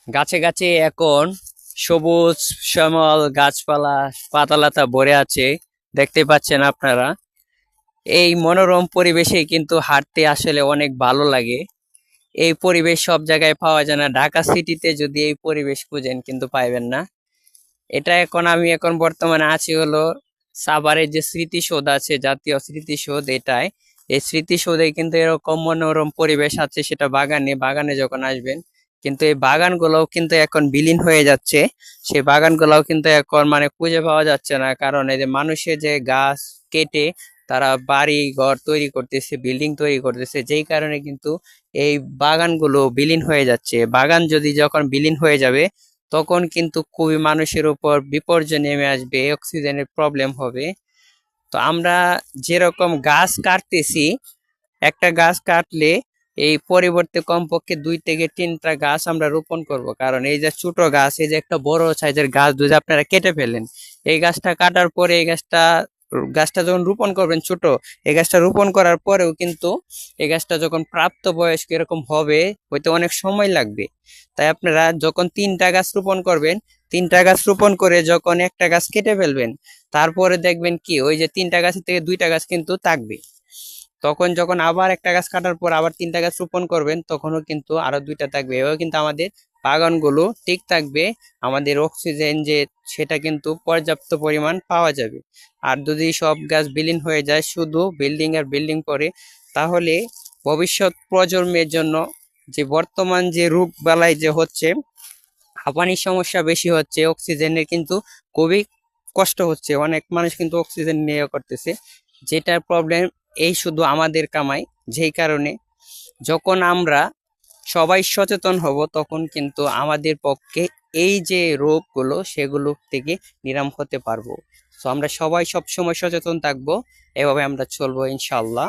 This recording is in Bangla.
গাছে গাছে এখন সবুজ শ্যামল গাছপালা পাতালতা ভরে আছে, দেখতে পাচ্ছেন আপনারা। এই মনোরম পরিবেশে কিন্তু হাঁটতে আসলে অনেক ভালো লাগে। এই পরিবেশ সব জায়গায় পাওয়া যায় না। ঢাকা সিটিতে যদি এই পরিবেশ খুঁজেন কিন্তু পাইবেন না। এটা আমি বর্তমানে আছি হলো সাভারের যে স্মৃতিসৌধ আছে, জাতীয় স্মৃতিসৌধ, এটাই। এই স্মৃতিসৌধে কিন্তু এরকম মনোরম পরিবেশ আছে, সেটা বাগানে যখন আসবেন। কিন্তু এই বাগানগুলোও কিন্তু এখন বিলীন হয়ে যাচ্ছে। সেই বাগানগুলোও কিন্তু এখন মানে খুঁজে পাওয়া যাচ্ছে না, কারণ এই যে মানুষের যে গাছ কেটে তারা বাড়ি ঘর তৈরি করতেছে, বিল্ডিং তৈরি করতেছে, যেই কারণে কিন্তু এই বাগানগুলো বিলীন হয়ে যাচ্ছে। বাগান যদি যখন বিলীন হয়ে যাবে, তখন কিন্তু খুবই মানুষের উপর বিপর্যয় নেমে আসবে, অক্সিজেনের প্রবলেম হবে। তো আমরা যেরকম গাছ কাটতেছি, একটা গাছ কাটলে এই পরিবর্তে কমপক্ষে 2 থেকে 3টা গাছ আমরা রোপণ করব। কারণ এই যে ছোট গাছ, এই যে একটা বড় সাইজের গাছ যদি আপনারা কেটে ফেলেন, এই গাছটা কাটার পরে এই গাছটা যখন রোপণ করবেন ছোট, এই গাছটা রোপণ করার পরেও কিন্তু এই গাছটা যখন প্রাপ্ত বয়স্ক এরকম হবে, হইতে অনেক সময় লাগবে। তাই আপনারা যখন 3টা গাছ রোপণ করবেন, 3টা গাছ রোপণ করে যখন একটা গাছ কেটে ফেলবেন, তারপরে দেখবেন কি ওই যে 3টা গাছের থেকে 2টা গাছ কিন্তু থাকবে। তখন যখন আবার একটা গাছ কাটার পর আবার 3টা গাছ রোপণ করবেন, তখনও কিন্তু আরো 2টা থাকবে। এভাবে কিন্তু আমাদের বাগানগুলো ঠিক থাকবে। আমাদের অক্সিজেন যে, সেটা কিন্তু পর্যাপ্ত পরিমাণ পাওয়া যাবে। আর যদি সব গাছ বিলীন হয়ে যায়, শুধু বিল্ডিং আর বিল্ডিং করে, তাহলে ভবিষ্যৎ প্রজন্মের জন্য যে বর্তমান যে রোগ বালাই যে হচ্ছে, হাঁপানির সমস্যা বেশি হচ্ছে, অক্সিজেনের কিন্তু খুবই কষ্ট হচ্ছে। অনেক মানুষ কিন্তু অক্সিজেন নিয়ে করতেছে, যেটার প্রবলেম এই শুধু আমাদের কামাই। যেই কারণে যখন আমরা সবাই সচেতন হব, তখন কিন্তু আমাদের পক্ষে এই যে রোগগুলো সেগুলো থেকে নিরাম হতে পারবো। তো আমরা সবাই সব সময় সচেতন থাকবো, এভাবে আমরা চলবো ইনশাল্লাহ।